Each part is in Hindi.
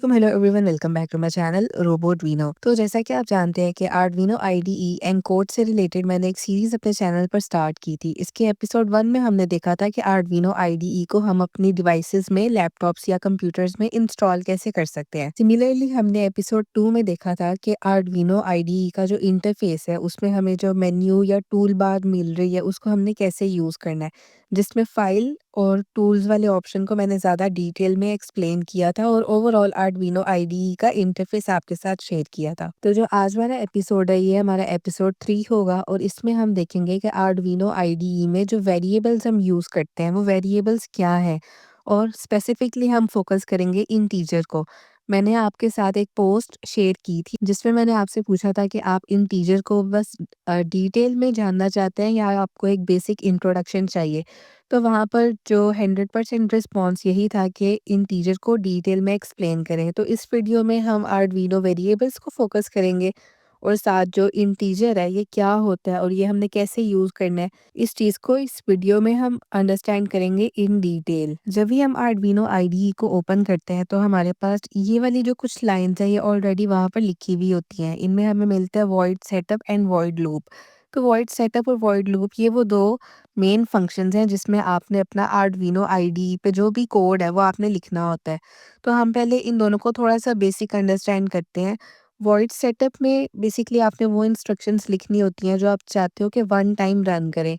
Hello everyone, welcome back to my channel Robotwino. तो जैसा कि आप जानते हैं कि आर्डुइनो आईडीई एंड कोड से रिलेटेड मैंने एक सीरीज अपने चैनल पर स्टार्ट की थी। इसके एपिसोड 1 में हमने देखा था कि आर्डुइनो आईडीई को हम अपनी डिवाइसेस में, लैपटॉप्स या कंप्यूटर्स में इंस्टॉल कैसे कर सकते हैं। सिमिलरली हमने एपिसोड 2 में देखा था कि आर्डुइनो आईडीई का जो इंटरफेस है उसमें हमें जो मेन्यू या टूल बार मिल रही है उसको हमने कैसे यूज़ करना है, जिसमें फाइल और टूल्स वाले ऑप्शन को मैंने ज़्यादा डिटेल में एक्सप्लेन किया था और ओवरऑल आर्डुइनो आईडीई का इंटरफेस आपके साथ शेयर किया था। तो जो आज वाला एपिसोड है ये हमारा एपिसोड 3 होगा और इसमें हम देखेंगे कि आर्डुइनो आईडीई में जो वेरिएबल्स हम यूज़ करते हैं वो वेरिएबल्स क्या हैं और स्पेसिफिकली हम फोकस करेंगे इंटीजर को। मैंने आपके साथ एक पोस्ट शेयर की थी जिसमें मैंने आपसे पूछा था कि आप इंटीजर को बस डिटेल में जानना चाहते हैं या आपको एक बेसिक इंट्रोडक्शन चाहिए। तो वहाँ पर जो 100% रिस्पॉन्स यही था कि इंटीजर को डिटेल में एक्सप्लेन करें। तो इस वीडियो में हम आर्डुइनो वेरिएबल्स को फोकस करेंगे और साथ जो इंटीजर है ये क्या होता है और ये हमने कैसे यूज़ करना है, इस चीज़ को इस वीडियो में हम अंडरस्टैंड करेंगे इन डिटेल। जब भी हम आर्डुइनो आईडीई को ओपन करते हैं तो हमारे पास ये वाली जो कुछ लाइन्स हैं ये ऑलरेडी वहाँ पर लिखी हुई होती हैं। इनमें हमें मिलता है void setup and void loop. तो वॉइड सेटअप और वॉइड लूप ये वो 2 मेन फंक्शंस हैं जिसमें आपने अपना आर्डुइनो आईडीई पे जो भी कोड है वो आपने लिखना होता है। तो हम पहले इन दोनों को थोड़ा-सा बेसिक अंडरस्टैंड करते हैं। वॉइड सेटअप में बेसिकली आपने वो इंस्ट्रक्शंस लिखनी होती हैं जो आप चाहते हो कि वन टाइम रन करें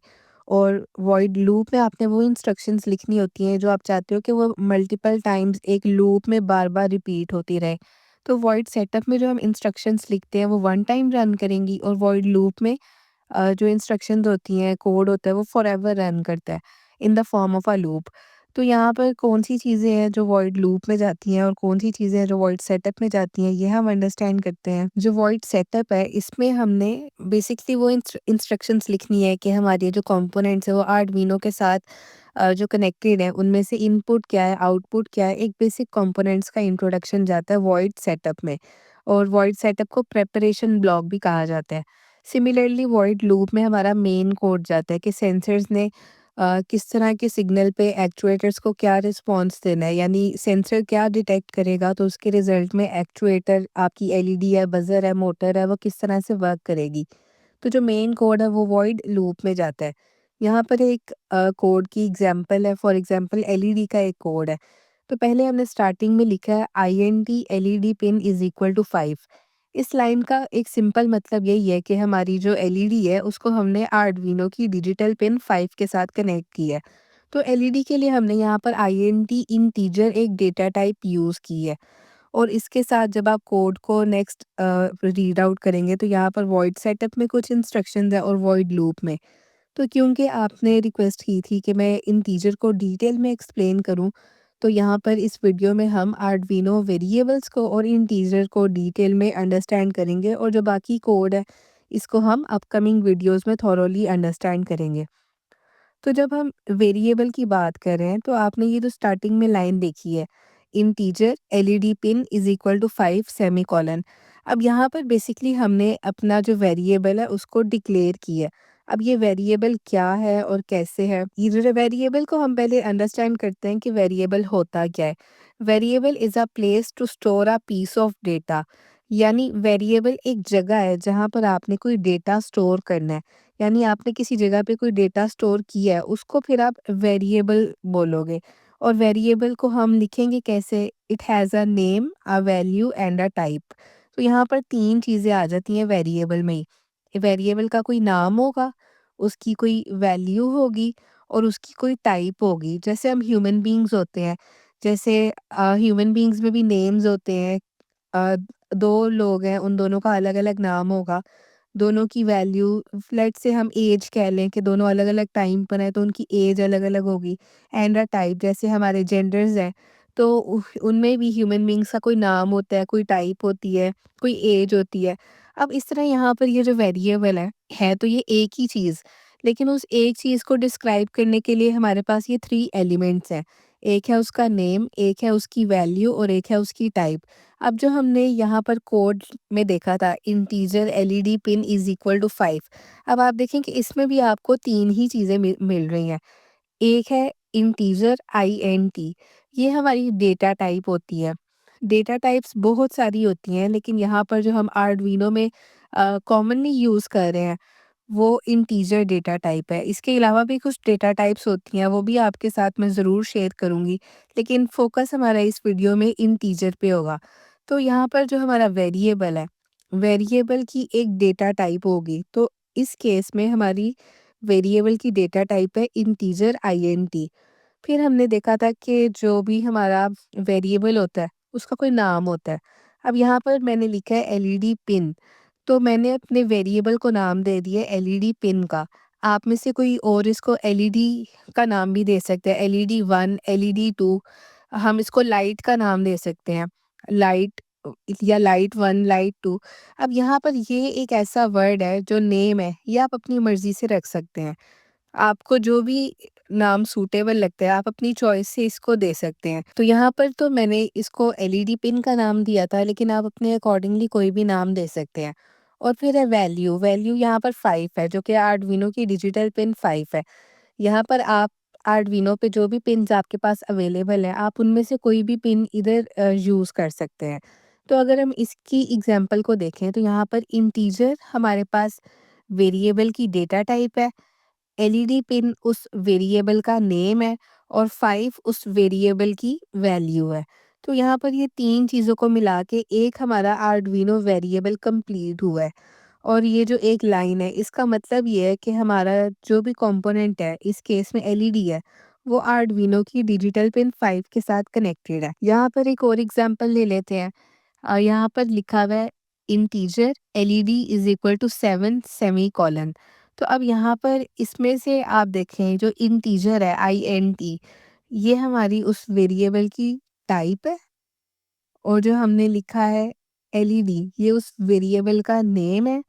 और वॉइड लूप में आपने वो इंस्ट्रक्शंस लिखनी होती हैं जो आप चाहते हो कि वो मल्टीपल टाइम्स एक लूप में बार-बार रिपीट होती रहे। तो वॉइड सेटअप में जो हम इंस्ट्रक्शंस लिखते हैं वो वन टाइम रन करेंगी और वॉइड लूप में जो इंस्ट्रक्शंस होती हैं, कोड होता है वो फॉरएवर रन करता है in the form of a loop. तो यहाँ पर कौन-सी चीज़ें हैं जो वॉइड लूप में जाती हैं और कौन-सी चीज़ें हैं जो वॉइड सेटअप में जाती हैं, ये हम अंडरस्टैंड करते हैं। जो वॉइड सेटअप है इसमें हमने बेसिकली वो इंस्ट्रक्शंस लिखनी है कि हमारे जो कंपोनेंट्स हैं वो आर्डुइनो के साथ जो कनेक्टेड है उनमें से इनपुट क्या है, आउटपुट क्या है, एक बेसिक कंपोनेंट्स का इंट्रोडक्शन जाता है वॉइड सेटअप में और वॉइड सेटअप को प्रिपरेशन ब्लॉक भी कहा जाता है। सिमिलरली वॉइड लूप में हमारा मेन कोड जाता है कि सेंसर्स ने किस तरह के सिग्नल पे एक्चुएटर्स को क्या रिस्पॉन्स देना है, यानी सेंसर क्या डिटेक्ट करेगा तो उसके रिजल्ट में एक्चुएटर, आपकी एलईडी है, बजर है, मोटर है, वो किस तरह से वर्क करेगी। तो जो मेन कोड है वो वॉइड लूप में जाता है। यहाँ पर एक कोड की एग्जांपल है, फॉर एग्जांपल एलईडी का एक कोड है। तो पहले हमने स्टार्टिंग में लिखा है INT LED pin is equal to 5। इस लाइन का एक सिंपल मतलब यही है कि हमारी जो एलईडी है उसको हमने आर्डुइनो की डिजिटल पिन 5 के साथ कनेक्ट किया है। तो एलईडी के लिए हमने यहाँ पर INT इंटीजर एक डेटा टाइप यूज़ की है और इसके साथ जब आप कोड को नेक्स्ट रीड आउट करेंगे तो यहाँ पर वॉइड सेटअप में कुछ इंस्ट्रक्शंस है और वॉइड लूप में। तो क्योंकि आपने रिक्वेस्ट की थी कि मैं इंटीजर को डिटेल में एक्सप्लेन करूं, तो यहाँ पर इस वीडियो में हम आर्डुइनो वेरिएबल्स को और इंटीजर को डिटेल में अंडरस्टैंड करेंगे और जो बाकी कोड है इसको हम अपकमिंग वीडियोस में थॉरोली अंडरस्टैंड करेंगे। तो जब हम वेरिएबल की बात कर रहे हैं तो आपने ये जो स्टार्टिंग में लाइन देखी है, integer LED pin is equal to 5 semicolon. अब यहाँ पर बेसिकली हमने अपना जो वेरिएबल है उसको डिक्लेयर किया है। अब ये वेरिएबल क्या है और कैसे है, ये जो वेरिएबल को हम पहले अंडरस्टैंड करते हैं कि वेरिएबल होता क्या है। Variable is a place to store a piece of data, यानी वेरिएबल एक जगह है जहाँ पर आपने कोई डेटा स्टोर करना है। यानी आपने किसी जगह पे कोई डेटा स्टोर किया है उसको फिर आप वेरिएबल बोलोगे और वेरिएबल को हम लिखेंगे कैसे, it has a name, a value and a type. तो यहाँ पर 3 चीज़ें आ जाती हैं वेरिएबल में ही। वेरिएबल का कोई नाम होगा, उसकी कोई वैल्यू होगी और उसकी कोई टाइप होगी। जैसे हम ह्यूमन बीइंग्स होते हैं, जैसे ह्यूमन बीइंग्स में भी नेम्स होते हैं। अ, 2 लोग हैं, उन दोनों का अलग-अलग नाम होगा। दोनों की वैल्यू, लेट्स से हम एज कह लें कि दोनों अलग-अलग टाइम पर हैं तो उनकी एज अलग-अलग होगी। एंड अ टाइप, जैसे हमारे जेंडर्स हैं तो उनमें भी ह्यूमन बीइंग्स का कोई नाम होता है, कोई टाइप होती है, कोई एज होती है। अब इस तरह यहाँ पर ये जो वेरिएबल है तो ये एक ही चीज़, लेकिन उस एक चीज़ को डिस्क्राइब करने के लिए हमारे पास ये 3 एलिमेंट्स हैं। एक है उसका नेम, एक है उसकी वैल्यू और एक है उसकी टाइप। अब जो हमने यहाँ पर कोड में देखा था integer LED pin is equal to 5, अब आप देखें कि इसमें भी आपको 3 ही चीज़ें मिल रही हैं। एक है इंटीजर INT, ये हमारी डेटा टाइप होती है। डेटा टाइप्स बहुत सारी होती हैं, लेकिन यहाँ पर जो हम आर्डुइनो में कॉमनली यूज़ कर रहे हैं, वो इंटीजर डेटा टाइप है। इसके अलावा भी कुछ डेटा टाइप्स होती हैं, वो भी आपके साथ मैं ज़रूर शेयर करूँगी, लेकिन फ़ोकस हमारा इस वीडियो में इंटीजर पे होगा। तो यहाँ पर जो हमारा वेरिएबल है, वेरिएबल की एक डेटा टाइप होगी, तो इस केस में हमारी वेरिएबल की डेटा टाइप है इंटीजर इंट। फिर हमने देखा था कि जो भी हमारा वेरिएबल होता है, उसका कोई नाम होता है। अब यहाँ पर मैंने लिखा है एलईडी पिन, तो मैंने अपने वेरिएबल को नाम दे दिया एलईडी पिन का। आप में से कोई और इसको एलईडी का नाम भी दे सकते हैं, एलईडी 1, एलईडी 2। हम इसको लाइट का नाम दे सकते हैं, लाइट या लाइट 1, लाइट 2। अब यहाँ पर ये एक ऐसा वर्ड है जो नेम है, ये आप अपनी मर्ज़ी से रख सकते हैं। आपको जो भी नाम सूटेबल लगता है, आप अपनी चॉइस से इसको दे सकते हैं। तो यहाँ पर तो मैंने इसको एलईडी पिन का नाम दिया था, लेकिन आप अपने अकॉर्डिंगली कोई भी नाम दे सकते हैं। और फिर है वैल्यू, वैल्यू यहाँ पर 5 है, जो कि आर्डुइनो की डिजिटल पिन 5 है। यहाँ पर आप आर्डुइनो पे जो भी पिन्स आपके पास अवेलेबल हैं, आप उनमें से कोई भी पिन इधर यूज़ कर सकते हैं। तो अगर हम इसकी एग्ज़ाम्पल को देखें, तो यहाँ पर इंटीजर हमारे पास वेरिएबल की डेटा टाइप है, एलईडी पिन उस वेरिएबल का नेम है और 5 उस वेरिएबल की वैल्यू है। तो यहाँ पर ये 3 चीज़ों को मिला के एक हमारा आर्डुइनो वेरिएबल कंप्लीट हुआ है। और ये जो एक लाइन है, इसका मतलब ये है कि हमारा जो भी कंपोनेंट है, इस केस में एलईडी है, वो आर्डुइनो की डिजिटल पिन 5 के साथ कनेक्टेड है। यहाँ पर एक और एग्जांपल ले लेते हैं। यहाँ पर लिखा हुआ है integer LED is equal to 7 semicolon. तो अब यहाँ पर इसमें से आप देखें, जो इंटीजर है INT, ये हमारी उस वेरिएबल की टाइप है, और जो हमने लिखा है एलईडी, ये उस वेरिएबल का नेम है,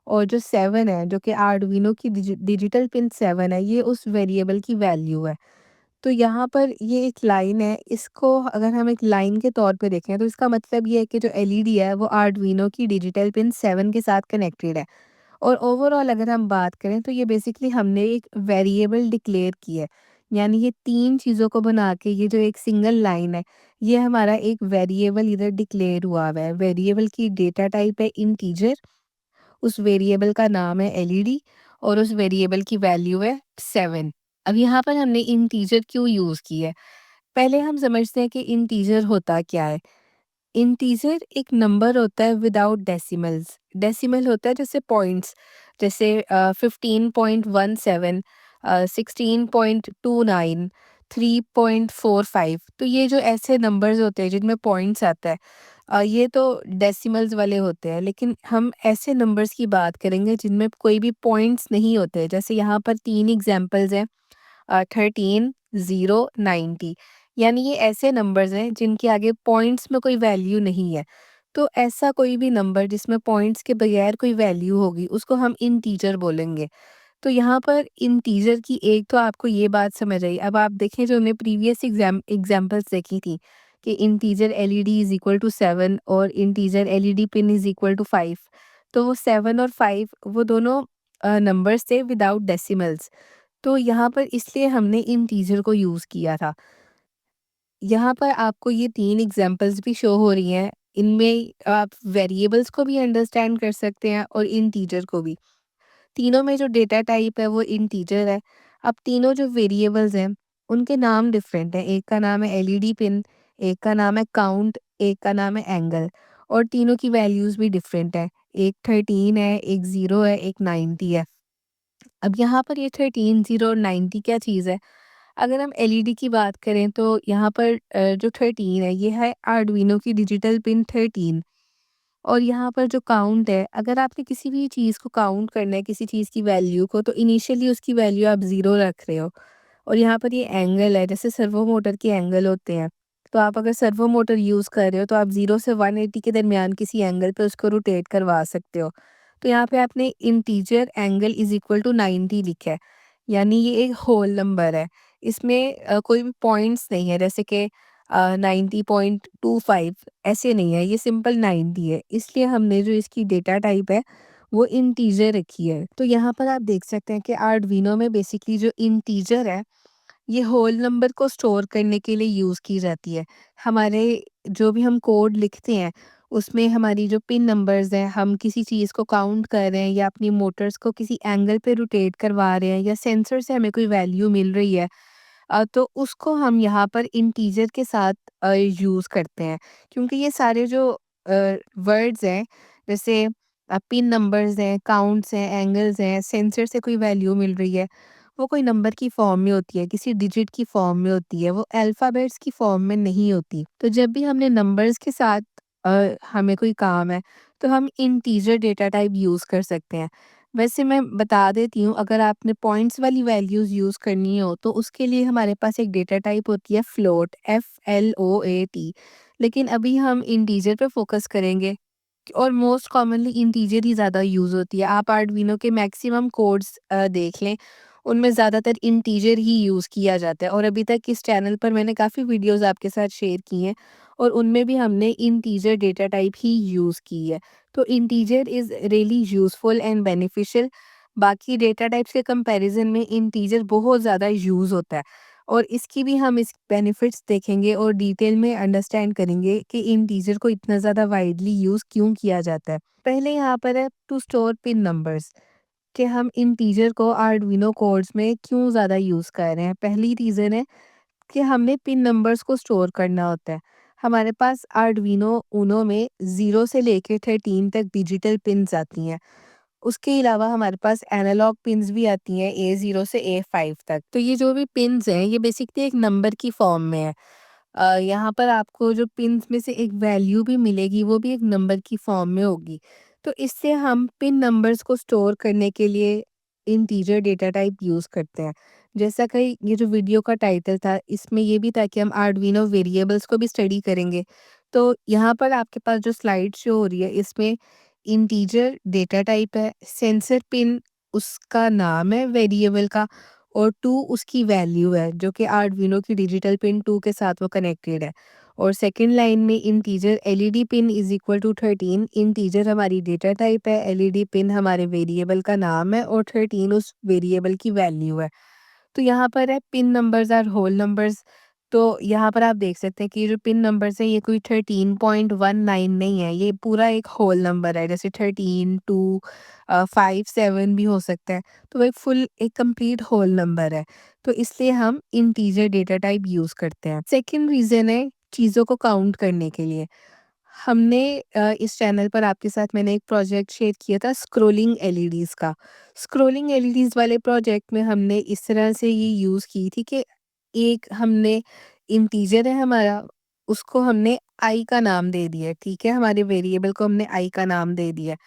और जो 7 है, जो कि आर्डुइनो की डिजिटल पिन 7 है, ये उस वेरिएबल की वैल्यू है। तो यहाँ पर ये एक लाइन है, इसको अगर हम एक लाइन के तौर पे देखें, तो इसका मतलब ये है कि जो एलईडी है, वो आर्डुइनो की डिजिटल पिन 7 के साथ कनेक्टेड है। और ओवरऑल अगर हम बात करें, तो ये बेसिकली हमने एक वेरिएबल डिक्लेयर की है। यानी ये 3 चीज़ों को बना के ये जो एक सिंगल लाइन है, ये हमारा एक वेरिएबल इधर डिक्लेयर हुआ हुआ है। वेरिएबल की डेटा टाइप है इंटीजर, उस वेरिएबल का नाम है एलईडी, और उस वेरिएबल की वैल्यू है 7। अब यहाँ पर हमने इंटीजर क्यों यूज़ की है? पहले हम समझते हैं कि इंटीजर होता क्या है। इंटीजर एक नंबर होता है विदाउट डेसिमल्स। डेसिमल होता है जैसे पॉइंट्स, जैसे 15.17, 16.29, 3.45। तो ये जो ऐसे नंबर्स होते हैं जिनमें पॉइंट्स आता है, ये तो डेसिमल्स वाले होते हैं। लेकिन हम ऐसे नंबर्स की बात करेंगे जिनमें कोई भी पॉइंट्स नहीं होते। जैसे यहाँ पर 3 एग्जांपल्स हैं, 13, 0, 90। यानी ये ऐसे नंबर्स हैं जिनके आगे पॉइंट्स में कोई वैल्यू नहीं है। तो ऐसा कोई भी नंबर जिसमें पॉइंट्स के बगैर कोई वैल्यू होगी, उसको हम इंटीजर बोलेंगे। तो यहाँ पर इंटीजर की एक तो आपको ये बात समझ आई। अब आप देखें, जो हमने प्रीवियस एग्जाम्पल्स देखी थी कि integer LED is equal to 7 और integer LED pin is equal to 5। तो वो 7 और 5 वो दोनों नंबर्स थे विदाउट डेसिमल्स। तो यहाँ पर इसलिए हमने इंटीजर को यूज़ किया था। यहाँ पर आपको ये 3 एग्ज़ाम्पल्स भी शो हो रही हैं। इनमें आप वेरिएबल्स को भी अंडरस्टैंड कर सकते हैं और इंटीजर को भी। तीनों में जो डेटा टाइप है वो इंटीजर है। अब तीनों जो वेरिएबल्स हैं, उनके नाम डिफरेंट हैं। एक का नाम है एलईडी पिन, एक का नाम है काउंट, एक का नाम है एंगल, और तीनों की वैल्यूज़ भी डिफरेंट हैं। एक 13 है, एक 0 है, एक 90 है। अब यहाँ पर ये 13, 0 और 90 क्या चीज़ है? अगर हम एलईडी की बात करें, तो यहाँ पर जो 13 है, ये है आर्डुइनो की डिजिटल पिन 13। और यहाँ पर जो काउंट है, अगर आपने किसी भी चीज़ को काउंट करना है, किसी चीज़ की वैल्यू को, तो इनिशियली उसकी वैल्यू आप 0 रख रहे हो। और यहाँ पर ये एंगल है, जैसे सर्वो मोटर के एंगल होते हैं। तो आप अगर सर्वो मोटर यूज़ कर रहे हो, तो आप 0 से 180 के दरमियान किसी एंगल पे उसको रोटेट करवा सकते हो। तो यहाँ पे आपने integer angle is equal to 90 लिखा है, यानी ये एक होल नंबर है। इसमें कोई भी पॉइंट्स नहीं है, जैसे कि 90.25 ऐसे नहीं है, ये सिंपल 90 है। इसलिए हमने जो इसकी डेटा टाइप है, वो इंटीजर रखी है। तो यहाँ पर आप देख सकते हैं कि आर्डुइनो में बेसिकली जो इंटीजर है, ये होल नंबर को स्टोर करने के लिए यूज़ की जाती है। हमारे जो भी हम कोड लिखते हैं, उसमें हमारी जो पिन नंबर्स हैं, हम किसी चीज़ को काउंट कर रहे हैं या अपनी मोटर्स को किसी एंगल पे रोटेट करवा रहे हैं या सेंसर से हमें कोई वैल्यू मिल रही है, तो उसको हम यहाँ पर इंटीजर के साथ यूज़ करते हैं। क्योंकि ये सारे जो वर्ड्स हैं, जैसे पिन नंबर्स हैं, काउंट्स हैं, एंगल्स हैं, सेंसर से कोई वैल्यू मिल रही है, वो कोई नंबर की फॉर्म में होती है, किसी डिजिट की फॉर्म में होती है, वो अल्फ़ाबेट्स की फॉर्म में नहीं होती। तो जब भी हमने नंबर्स के साथ हमें कोई काम है, तो हम इंटीजर डेटा टाइप यूज़ कर सकते हैं। वैसे मैं बता देती हूँ, अगर आपने पॉइंट्स वाली वैल्यूज़ यूज़ करनी हो, तो उसके लिए हमारे पास एक डेटा टाइप होती है फ्लोट, FLOAT। लेकिन अभी हम इंटीजर पे फ़ोकस करेंगे और मोस्ट कॉमनली इंटीजर ही ज़्यादा यूज़ होती है। आप आर्डुइनो के मैक्सिमम कोड्स देख लें, उनमें ज़्यादातर इंटीजर ही यूज़ किया जाता है और अभी तक इस चैनल पर मैंने काफ़ी वीडियोज़ आपके साथ शेयर की हैं और उनमें भी हमने इंटीजर डेटा टाइप ही यूज़ की है। तो integer is really useful and beneficial. बाकी डेटा टाइप्स के कंपैरिज़न में इंटीजर बहुत ज़्यादा यूज़ होता है और इसकी भी हम इस बेनिफिट्स देखेंगे और डिटेल में अंडरस्टैंड करेंगे कि इंटीजर को इतना ज़्यादा वाइडली यूज़ क्यों किया जाता है। पहले यहाँ पर है टू स्टोर पिन नंबर्स, कि हम इंटीजर को आर्डुइनो कोड्स में क्यों ज़्यादा यूज़ कर रहे हैं। पहली रीज़न है कि हमने पिन नंबर्स को स्टोर करना होता है। हमारे पास आर्डुइनो ऊनो में 0 से लेके 13 तक डिजिटल पिन्स आती हैं। उसके अलावा हमारे पास एनालॉग पिन्स भी आती हैं A0 से A5 तक। तो ये जो भी पिन्स हैं, ये बेसिकली एक नंबर की फॉर्म में है। यहाँ पर आपको जो पिन्स में से एक वैल्यू भी मिलेगी, वो भी एक नंबर की फॉर्म में होगी। तो इससे हम पिन नंबर्स को स्टोर करने के लिए इंटीजर डेटा टाइप यूज़ करते हैं। जैसा कि ये जो वीडियो का टाइटल था, इसमें ये भी था कि हम आर्डुइनो वेरिएबल्स को भी स्टडी करेंगे। तो यहाँ पर आपके पास जो स्लाइड शो हो रही है, इसमें इंटीजर डेटा टाइप है, सेंसर पिन उसका नाम है वेरिएबल का और 2 उसकी वैल्यू है, जो कि आर्डुइनो की डिजिटल पिन 2 के साथ वो कनेक्टेड है। और सेकंड लाइन में integer LED pin is equal to 13। Integer हमारी डेटा टाइप है, एलईडी पिन हमारे वेरिएबल का नाम है और 13 उस वेरिएबल की वैल्यू है। तो यहाँ पर है pin numbers are whole numbers. तो यहाँ पर आप देख सकते हैं कि ये जो पिन नंबर्स है, ये कोई 13.19 नहीं है, ये पूरा एक होल नंबर है। जैसे 13 2 5 7 भी हो सकता है। तो वो एक फुल एक कंप्लीट होल नंबर है। तो इसलिए हम इंटीजर डेटा टाइप यूज़ करते हैं। सेकंड रीज़न है चीज़ों को काउंट करने के लिए। हमने इस चैनल पर आपके साथ मैंने एक प्रोजेक्ट शेयर किया था स्क्रॉलिंग एलईडीज़ का। स्क्रॉलिंग एलईडीज़ वाले प्रोजेक्ट में हमने इस तरह से ये यूज़ की थी कि एक हमने इंटीजर है हमारा, उसको हमने आई का नाम दे दिया है, ठीक है? हमारे वेरिएबल को हमने आई का नाम दे दिया है।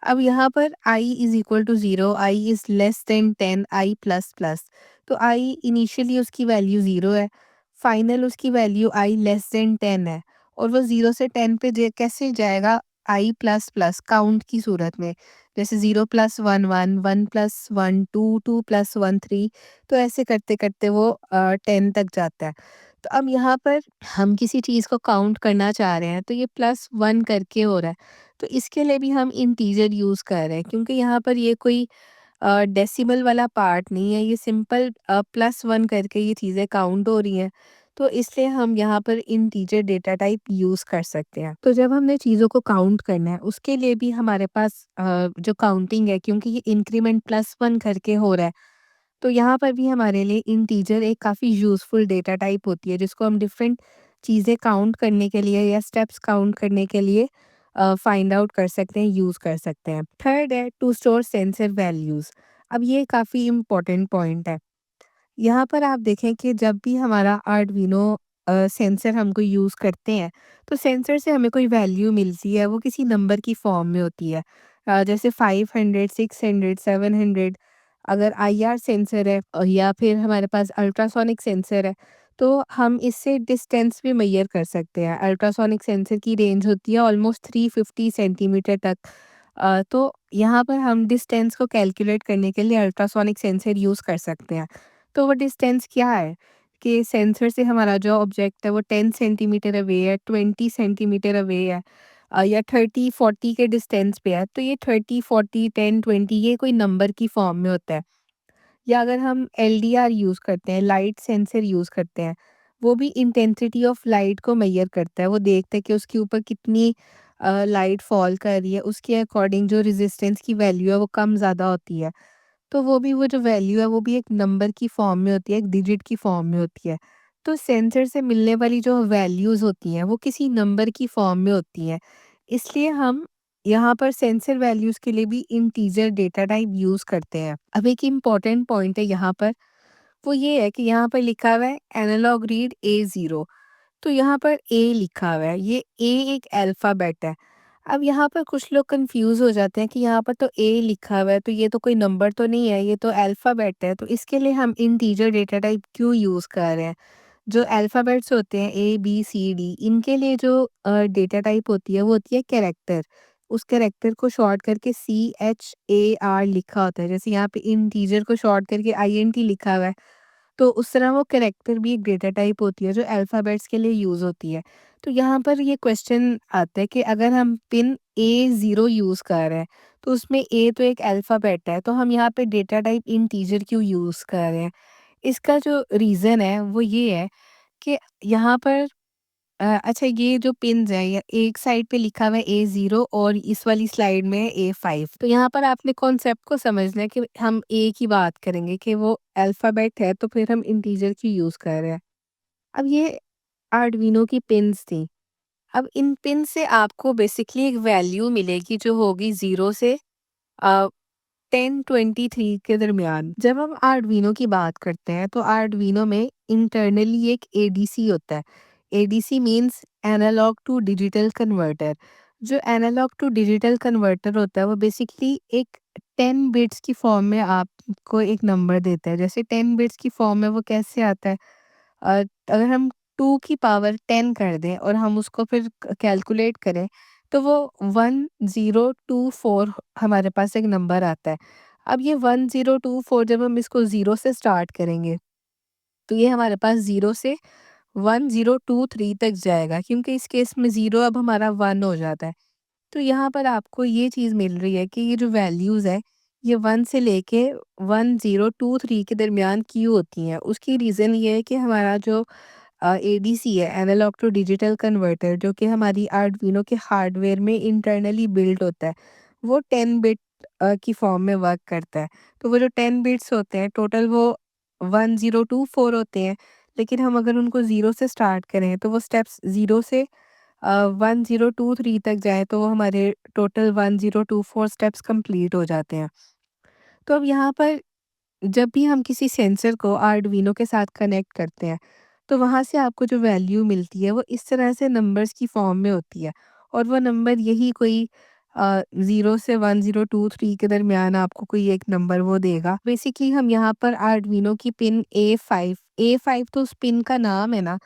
अब यहाँ पर i is equal to 0, I is less than 10, I plus plus. तो आई इनिशियली उसकी वैल्यू 0 है, फाइनल उसकी वैल्यू आई लेस देन 10 है और वो 0 से 10 पे कैसे जाएगा? आई प्लस प्लस काउंट की सूरत में। जैसे 0 प्लस 1 1, 1 प्लस 1 2, 2 प्लस 1 3, तो ऐसे करते करते वो 10 तक जाता है। तो अब यहाँ पर हम किसी चीज़ को काउंट करना चाह रहे हैं, तो ये प्लस 1 करके हो रहा है। तो इसके लिए भी हम इंटीजर यूज़ कर रहे हैं, क्योंकि यहाँ पर ये कोई डेसिमल वाला पार्ट नहीं है, ये सिंपल प्लस 1 करके ये चीज़ें काउंट हो रही हैं। तो इसलिए हम यहाँ पर इंटीजर डेटा टाइप यूज़ कर सकते हैं। तो जब हमने चीज़ों को काउंट करना है, उसके लिए भी हमारे पास जो काउंटिंग है, क्योंकि ये इंक्रीमेंट प्लस 1 करके हो रहा है, तो यहाँ पर भी हमारे लिए इंटीजर एक काफ़ी यूज़फुल डेटा टाइप होती है, जिसको हम डिफरेंट चीज़ें काउंट करने के लिए या स्टेप्स काउंट करने के लिए फाइंड आउट कर सकते हैं, यूज़ कर सकते हैं। थर्ड है टू स्टोर सेंसर वैल्यूज़। अब ये काफ़ी इम्पोर्टेंट पॉइंट है। यहाँ पर आप देखें कि जब भी हमारा आर्डुइनो सेंसर हमको यूज़ करते हैं, तो सेंसर से हमें कोई वैल्यू मिलती है, वो किसी नंबर की फॉर्म में होती है। जैसे 500, 600, 700। अगर आईआर सेंसर है या फिर हमारे पास अल्ट्रासोनिक सेंसर है, तो हम इससे डिस्टेंस भी मेजर कर सकते हैं। अल्ट्रासोनिक सेंसर की रेंज होती है ऑलमोस्ट 350 सेंटीमीटर तक। तो यहाँ पर हम डिस्टेंस को कैलकुलेट करने के लिए अल्ट्रासोनिक सेंसर यूज़ कर सकते हैं। तो वो डिस्टेंस क्या है कि सेंसर से हमारा जो ऑब्जेक्ट है वो 10 सेंटीमीटर अवे है, 20 सेंटीमीटर अवे है, या 30-40 के डिस्टेंस पे है। तो ये 30, 40, 10, 20 ये कोई नंबर की फॉर्म में होता है। या अगर हम एलडीआर यूज़ करते हैं, लाइट सेंसर यूज़ करते हैं, वो भी इंटेंसिटी ऑफ लाइट को मेज़र करता है। वो देखता है कि उसके ऊपर कितनी लाइट फॉल कर रही है, उसके अकॉर्डिंग जो रेज़िस्टेंस की वैल्यू है वो कम ज़्यादा होती है। तो वो भी वो जो वैल्यू है वो भी एक नंबर की फॉर्म में होती है, एक डिजिट की फॉर्म में होती है। तो सेंसर से मिलने वाली जो वैल्यूज़ होती हैं वो किसी नंबर की फॉर्म में होती हैं। इसलिए हम यहाँ पर सेंसर वैल्यूज़ के लिए भी इंटीजर डेटा टाइप यूज़ करते हैं। अब एक इम्पॉर्टेंट पॉइंट है यहाँ पर, वो ये है कि यहाँ पर लिखा हुआ है एनालॉग रीड A0। तो यहाँ पर ए लिखा हुआ है, ये ए एक अल्फ़ाबेट है। अब यहाँ पर कुछ लोग कंफ्यूज हो जाते हैं कि यहाँ पर तो ए लिखा हुआ है, तो ये तो कोई नंबर तो नहीं है, ये तो अल्फ़ाबेट है, तो इसके लिए हम इंटीजर डेटा टाइप क्यों यूज़ कर रहे हैं? जो अल्फ़ाबेट्स होते हैं ए, बी, सी, डी, इनके लिए जो डेटा टाइप होती है वो होती है कैरेक्टर। उस कैरेक्टर को शॉर्ट करके CHAR लिखा होता है। जैसे यहाँ पे इंटीजर को शॉर्ट करके INT लिखा हुआ है, तो उस तरह वो कैरेक्टर भी एक डेटा टाइप होती है जो अल्फ़ाबेट्स के लिए यूज़ होती है। तो यहाँ पर ये क्वेश्चन आता है कि अगर हम पिन A0 यूज़ कर रहे हैं, तो उसमें ए तो एक अल्फ़ाबेट है, तो हम यहाँ पे डेटा टाइप इंटीजर क्यों यूज़ कर रहे हैं? इसका जो रीज़न है वो ये है कि यहाँ पर अच्छा, ये जो पिन्स हैं, ये एक साइड पे लिखा हुआ है A0 और इस वाली स्लाइड में है A5। तो यहाँ पर आपने कॉन्सेप्ट को समझना है कि हम ए की बात करेंगे कि वो अल्फ़ाबेट है, तो फिर हम इंटीजर की यूज़ कर रहे हैं। अब ये आर्डुइनो की पिन्स थी। अब इन पिन से आपको बेसिकली एक वैल्यू मिलेगी जो होगी 0 से अ, 1023 के दरमियान। जब हम आर्डुइनो की बात करते हैं तो आर्डुइनो में इंटरनली एक एडीसी होता है। ADC means analogue to digital converter. जो एनालॉग टू डिजिटल कन्वर्टर होता है वो बेसिकली एक 10 बिट्स की फॉर्म में आपको एक नंबर देता है। जैसे 10 बिट्स की फॉर्म में वो कैसे आता है? अगर हम 2 की पावर 10 कर दें और हम उसको फिर कैलकुलेट करें, तो वो 1024 हमारे पास एक नंबर आता है। अब ये 1024 जब हम इसको 0 से स्टार्ट करेंगे, तो ये हमारे पास 0 से 1023 तक जाएगा, क्योंकि इस केस में 0 अब हमारा 1 हो जाता है। तो यहाँ पर आपको ये चीज़ मिल रही है कि ये जो वैल्यूज़ है, ये 1 से लेके 1023 के दरमियान क्यों होती हैं? उसकी रीज़न ये है कि हमारा जो एडीसी है, एनालॉग टू डिजिटल कन्वर्टर, जो कि हमारी आर्डुइनो के हार्डवेयर में इंटरनली बिल्ट होता है, वो 10 बिट की फॉर्म में वर्क करता है। तो वो जो 10 बिट्स होते हैं टोटल, वो 1024 होते हैं। लेकिन हम अगर उनको 0 से स्टार्ट करें, तो वो स्टेप्स 0 से 1023 तक जाएँ, तो वो हमारे टोटल 1024 स्टेप्स कंप्लीट हो जाते हैं। तो अब यहाँ पर जब भी हम किसी सेंसर को आर्डुइनो के साथ कनेक्ट करते हैं, तो वहाँ से आपको जो वैल्यू मिलती है वो इस तरह से नंबर्स की फॉर्म में होती है, और वो नंबर यही कोई 0 से 1023 के दरमियान आपको कोई एक नंबर वो देगा। बेसिकली हम यहाँ पर आर्डुइनो की पिन ए5 तो उस पिन का नाम है ना,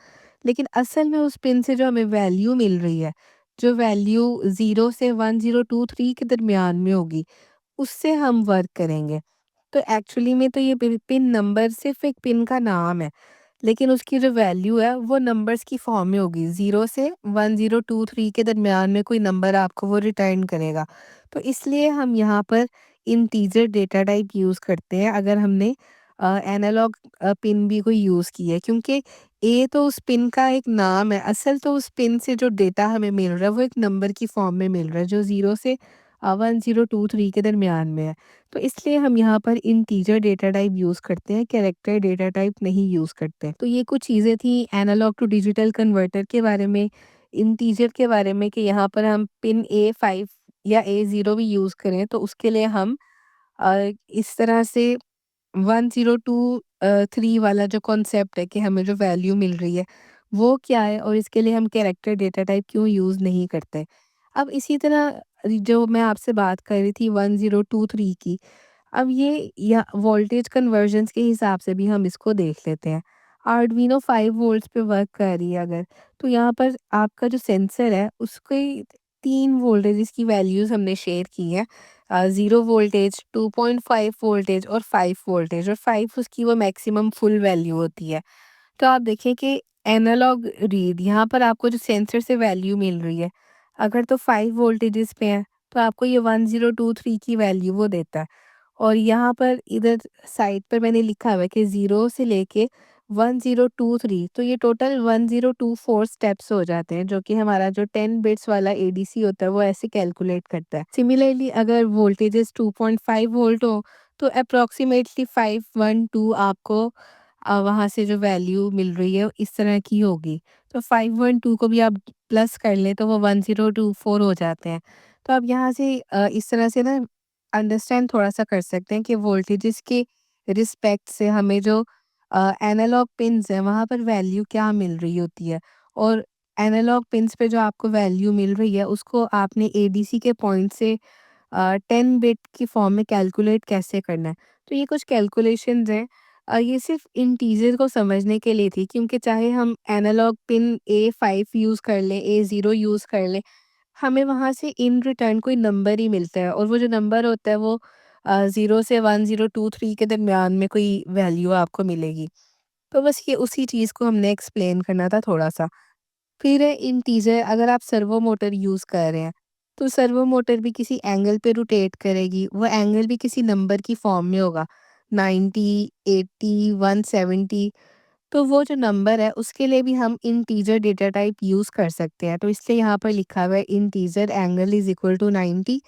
लेकिन असल में उस पिन से जो हमें वैल्यू मिल रही है, जो वैल्यू 0 से 1023 के दरमियान में होगी, उससे हम वर्क करेंगे। तो एक्चुअली में तो ये पिन नंबर सिर्फ़ एक पिन का नाम है, लेकिन उसकी जो वैल्यू है वो नंबर्स की फॉर्म में होगी। 0 से 1023 के दरमियान में कोई नंबर आपको वो रिटर्न करेगा। तो इसलिए हम यहाँ पर इंटीजर डेटा टाइप यूज़ करते हैं अगर हमने एनालॉग पिन भी कोई यूज़ की है, क्योंकि ए तो उस पिन का एक नाम है, असल तो उस पिन से जो डेटा हमें मिल रहा है वो एक नंबर की फॉर्म में मिल रहा है, जो 0 से 1023 के दरमियान में है। तो इसलिए हम यहाँ पर इंटीजर डेटा टाइप यूज़ करते हैं, कैरेक्टर डेटा टाइप नहीं यूज़ करते। तो ये कुछ चीज़ें थी एनालॉग टू डिजिटल कन्वर्टर के बारे में, इंटीजर के बारे में, कि यहाँ पर हम पिन A5 या A0 भी यूज़ करें तो उसके लिए हम इस तरह से 1023 वाला जो कॉन्सेप्ट है कि हमें जो वैल्यू मिल रही है वो क्या है, और इसके लिए हम कैरेक्टर डेटा टाइप क्यों यूज़ नहीं करते। अब इसी तरह जो मैं आपसे बात कर रही थी 1023 की, अब ये या वोल्टेज कन्वर्जन्स के हिसाब से भी हम इसको देख लेते हैं। आर्डुइनो 5 वोल्ट्स पे वर्क कर रही है अगर, तो यहाँ पर आपका जो सेंसर है उसके 3 वोल्टेजेस की वैल्यूज़ हमने शेयर की हैं। 0 वोल्टेज, 2.5 वोल्टेज और 5 वोल्टेज, और 5 उसकी वो मैक्सिमम फुल वैल्यू होती है। तो आप देखें कि एनालॉग रीड यहाँ पर आपको जो सेंसर से वैल्यू मिल रही है, अगर तो 5 वोल्टेजेस पे है, तो आपको ये 1023 की वैल्यू वो देता है। और यहाँ पर इधर साइड पर मैंने लिखा हुआ है कि 0 से लेके 1023, तो ये टोटल 1024 स्टेप्स हो जाते हैं, जो कि हमारा जो 10 बिट्स वाला एडीसी होता है वो ऐसे कैलकुलेट करता है। सिमिलरली अगर वोल्टेजेस 2.5 वोल्ट हो तो अप्रॉक्सीमेटली 512 आपको वहाँ से जो वैल्यू मिल रही है इस तरह की होगी। तो 512 को भी आप प्लस कर लें तो वो 1024 हो जाते हैं। तो आप यहाँ से इस तरह से ना अंडरस्टैंड थोड़ा-सा कर सकते हैं कि वोल्टेजेस के रिस्पेक्ट से हमें जो एनालॉग पिन्स हैं वहाँ पर वैल्यू क्या मिल रही होती है, और एनालॉग पिन्स पे जो आपको वैल्यू मिल रही है उसको आपने एडीसी के पॉइंट से 10 बिट की फॉर्म में कैलकुलेट कैसे करना है। तो ये कुछ कैलकुलेशंस हैं। ये सिर्फ़ इंटीजर को समझने के लिए थी, क्योंकि चाहे हम एनालॉग पिन A5 यूज़ कर लें, A0 यूज़ कर लें, हमें वहाँ से इन रिटर्न कोई नंबर ही मिलता है, और वो जो नंबर होता है वो 0 से 1023 के दरमियान में कोई वैल्यू आपको मिलेगी। तो बस ये उसी चीज़ को हमने एक्सप्लेन करना था थोड़ा-सा। फिर है इंटीजर, अगर आप सर्वो मोटर यूज़ कर रहे हैं, तो सर्वो मोटर भी किसी एंगल पे रोटेट करेगी, वो एंगल भी किसी नंबर की फॉर्म में होगा, 90, 80, 170। तो वो जो नंबर है उसके लिए भी हम इंटीजर डेटा टाइप यूज़ कर सकते हैं। तो इसलिए यहाँ पर लिखा हुआ है integer angle is equal to 90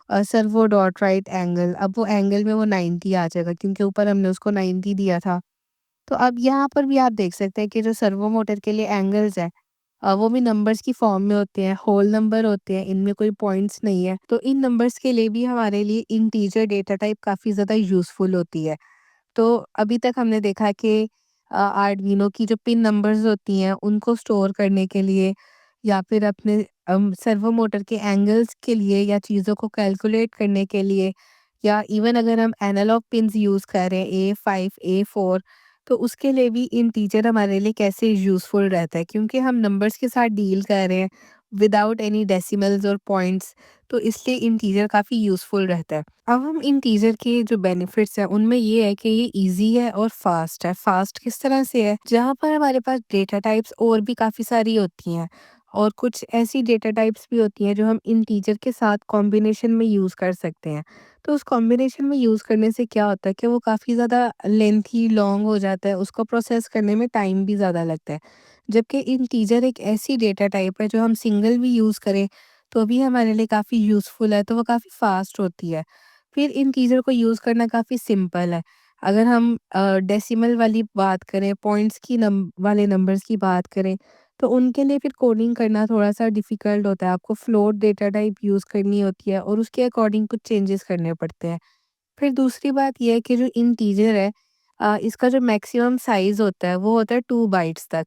servo dot write angle. अब वो एंगल में वो 90 आ जाएगा, क्योंकि ऊपर हमने उसको 90 दिया था। तो अब यहाँ पर भी आप देख सकते हैं कि जो सर्वो मोटर के लिए एंगल्स हैं वो भी नंबर्स की फॉर्म में होते हैं, होल नंबर होते हैं, इनमें कोई पॉइंट्स नहीं है। तो इन नंबर्स के लिए भी हमारे लिए इंटीजर डेटा टाइप काफ़ी ज़्यादा यूज़फुल होती है। तो अभी तक हमने देखा कि आर्डुइनो की जो पिन नंबर्स होती हैं उनको स्टोर करने के लिए, या फिर अपने सर्वो मोटर के एंगल्स के लिए, या चीज़ों को कैलकुलेट करने के लिए, या इवन अगर हम एनालॉग पिन्स यूज़ कर रहे हैं A5, A4, तो उसके लिए भी इंटीजर हमारे लिए कैसे यूज़फुल रहता है, क्योंकि हम नंबर्स के साथ डील कर रहे हैं विदाउट एनी डेसिमल्स और पॉइंट्स, तो इसलिए इंटीजर काफ़ी यूज़फुल रहता है। अब हम इंटीजर के जो बेनिफिट्स हैं उनमें ये है कि ये इजी है और फास्ट है। फास्ट किस तरह से है, जहाँ पर हमारे पास डेटा टाइप्स और भी काफ़ी सारी होती हैं, और कुछ ऐसी डेटा टाइप्स भी होती हैं जो हम इंटीजर के साथ कॉम्बिनेशन में यूज़ कर सकते हैं। तो उस कॉम्बिनेशन में यूज़ करने से क्या होता है कि वो काफ़ी ज़्यादा लेंथी लॉन्ग हो जाता है, उसको प्रोसेस करने में टाइम भी ज़्यादा लगता है। जबकि इंटीजर एक ऐसी डेटा टाइप है जो हम सिंगल भी यूज़ करें तो भी हमारे लिए काफ़ी यूज़फुल है, तो वो काफ़ी फास्ट होती है। फिर इंटीजर को यूज़ करना काफ़ी सिंपल है। अगर हम डेसिमल वाली बात करें, पॉइंट्स की वाले नंबर्स की बात करें, तो उनके लिए फिर कोडिंग करना थोड़ा-सा डिफ़िकल्ट होता है। आपको फ्लोट डेटा टाइप यूज़ करनी होती है और उसके अकॉर्डिंग कुछ चेंजेस करने पड़ते हैं। फिर दूसरी बात ये है कि जो इंटीजर है इसका जो मैक्सिमम साइज़ होता है वो होता है 2 बाइट्स तक।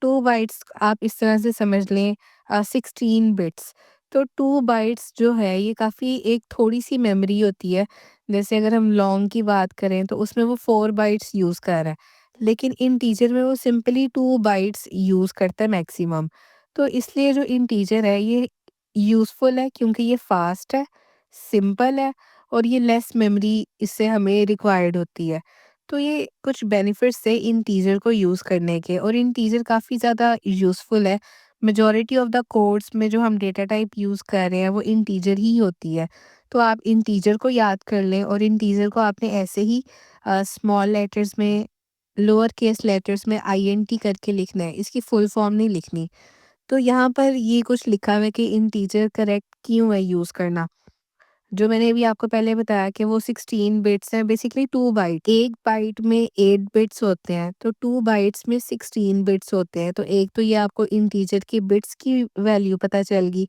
2 बाइट्स आप इस तरह से समझ लें 16 बिट्स। तो 2 बाइट्स जो है ये काफ़ी एक थोड़ी-सी मेमोरी होती है। जैसे अगर हम लॉन्ग की बात करें तो उसमें वो 4 बाइट्स यूज़ कर रहा है। लेकिन इंटीजर में वो सिंपली 2 बाइट्स यूज़ करता है मैक्सिमम। तो इसलिए जो इंटीजर है ये यूज़फुल है, क्योंकि ये फ़ास्ट है, सिंपल है, और ये लेस मेमोरी इससे हमें रिक्वायर्ड होती है। तो ये कुछ बेनिफिट्स है इंटीजर को यूज़ करने के, और इंटीजर काफ़ी ज़्यादा यूज़फुल है। मेजॉरिटी ऑफ द कोड्स में जो हम डेटा टाइप यूज़ कर रहे हैं वो इंटीजर ही होती है। तो आप इंटीजर को याद कर लें, और इंटीजर को आपने ऐसे ही स्मॉल लेटर्स में, लोअर केस लेटर्स में आईएनटी करके लिखना है, इसकी फुल फॉर्म नहीं लिखनी। तो यहाँ पर ये कुछ लिखा हुआ है कि इंटीजर करेक्ट क्यों है यूज़ करना। जो मैंने अभी आपको पहले बताया कि वो 16 बिट्स हैं, बेसिकली 2 बाइट। 1 बाइट में 8 बिट्स होते हैं, तो 2 बाइट्स में 16 बिट्स होते हैं। तो एक तो ये आपको इंटीजर की बिट्स की वैल्यू पता चल गई।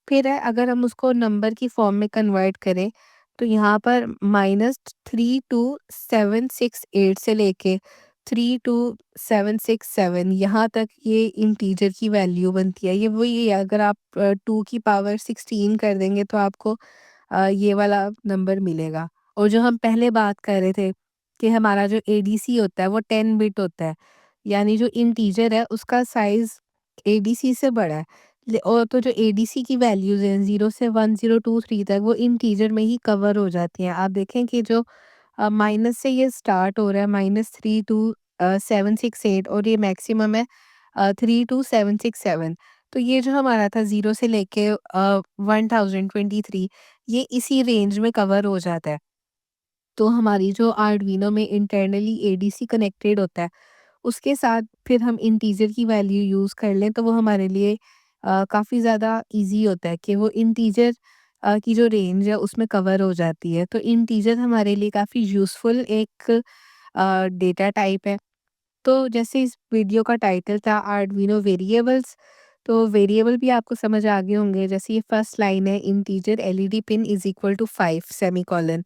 फिर है अगर हम उसको नंबर की फॉर्म में कन्वर्ट करें, तो यहाँ पर -32768 से लेके 32767 यहाँ तक ये इंटीजर की वैल्यू बनती है। ये वही है, अगर आप 2 की पावर 16 कर देंगे तो आपको ये वाला नंबर मिलेगा। और जो हम पहले बात कर रहे थे कि हमारा जो एडीसी होता है वो 10 बिट होता है, यानी जो इंटीजर है उसका साइज़ एडीसी से बड़ा है। और तो जो एडीसी की वैल्यूज़ हैं 0 से 1023 तक वो इंटीजर में ही कवर हो जाती हैं। आप देखें कि जो माइनस से ये स्टार्ट हो रहा है, -32768, और ये मैक्सिमम है 32767। तो ये जो हमारा था 0 से लेके 1023, ये इसी रेंज में कवर हो जाता है। तो हमारी जो आर्डुइनो में इंटरनली एडीसी कनेक्टेड होता है, उसके साथ फिर हम इंटीजर की वैल्यू यूज़ कर लें तो वो हमारे लिए काफ़ी ज़्यादा ईज़ी होता है कि वो इंटीजर की जो रेंज है उसमें कवर हो जाती है। तो इंटीजर हमारे लिए काफ़ी यूज़फुल एक डेटा टाइप है। तो जैसे इस वीडियो का टाइटल था आर्डुइनो वेरिएबल्स, तो वेरिएबल भी आपको समझ आ गए होंगे। जैसे ये फर्स्ट लाइन है, integer LED pin is equal to 5 semicolon.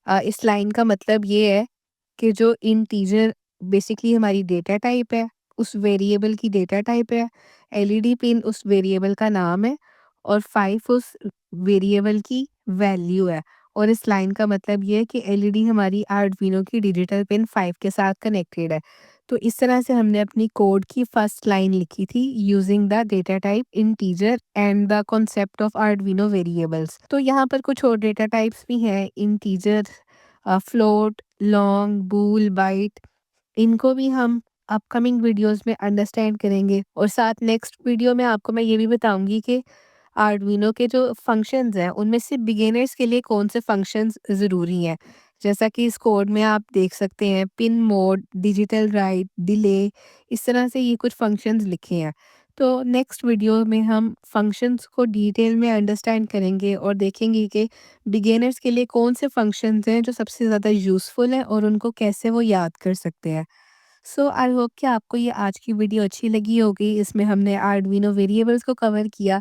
इस लाइन का मतलब ये है कि जो इंटीजर बेसिकली हमारी डेटा टाइप है, उस वेरिएबल की डेटा टाइप है, एलईडी पिन उस वेरिएबल का नाम है और 5 उस वेरिएबल की वैल्यू है। और इस लाइन का मतलब ये है कि एलईडी हमारी आर्डुइनो की डिजिटल पिन 5 के साथ कनेक्टेड है। तो इस तरह से हमने अपनी कोड की फर्स्ट लाइन लिखी थी using the data type integer and the concept of Arduino variables. तो यहाँ पर कुछ और डेटा टाइप्स भी हैं, इंटीजर, फ्लोट, लॉन्ग, बूल, बाइट। इनको भी हम अपकमिंग वीडियोस में अंडरस्टैंड करेंगे और साथ नेक्स्ट वीडियो में आपको मैं ये भी बताऊंगी कि आर्डुइनो के जो फंक्शंस हैं उनमें से बिगिनर्स के लिए कौन से फंक्शंस ज़रूरी हैं। जैसा कि इस कोड में आप देख सकते हैं, pin mode, digital right, delay, इस तरह से ये कुछ फंक्शंस लिखे हैं। तो नेक्स्ट वीडियो में हम फंक्शंस को डिटेल में अंडरस्टैंड करेंगे और देखेंगे कि बिगिनर्स के लिए कौन से फंक्शंस हैं जो सबसे ज़्यादा यूज़फुल हैं और उनको कैसे वो याद कर सकते हैं। सो आई होप कि आपको ये आज की वीडियो अच्छी लगी होगी। इसमें हमने आर्डुइनो वेरिएबल्स को कवर किया,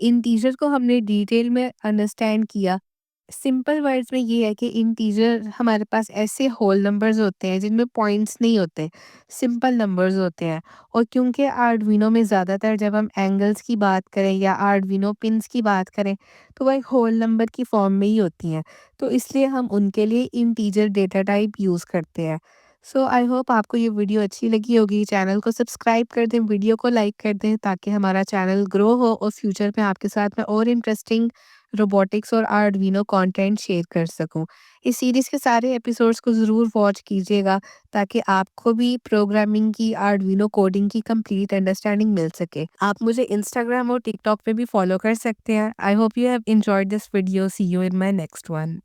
इंटीजर को हमने डिटेल में अंडरस्टैंड किया। सिंपल वर्ड्स में ये है कि इंटीजर हमारे पास ऐसे होल नंबर्स होते हैं जिनमें पॉइंट्स नहीं होते, सिंपल नंबर्स होते हैं। और क्योंकि आर्डुइनो में ज़्यादातर जब हम एंगल्स की बात करें या आर्डुइनो पिन्स की बात करें तो वह एक होल नंबर की फॉर्म में ही होती हैं। तो इसलिए हम उनके लिए इंटीजर डेटा टाइप यूज़ करते हैं। सो आई होप आपको ये वीडियो अच्छी लगी होगी। चैनल को सब्सक्राइब कर दें, वीडियो को लाइक कर दें ताकि हमारा चैनल ग्रो हो और फ्यूचर में आपके साथ मैं और इंटरेस्टिंग रोबोटिक्स और आर्डुइनो कंटेंट शेयर कर सकूं। इस सीरीज़ के सारे एपिसोड्स को ज़रूर वॉच कीजिएगा ताकि आपको भी प्रोग्रामिंग की, आर्डुइनो कोडिंग की कंप्लीट अंडरस्टैंडिंग मिल सके। आप मुझे इंस्टाग्राम और टिकटॉक पे भी फॉलो कर सकते हैं। I hope you have enjoyed this video. See you in my next one.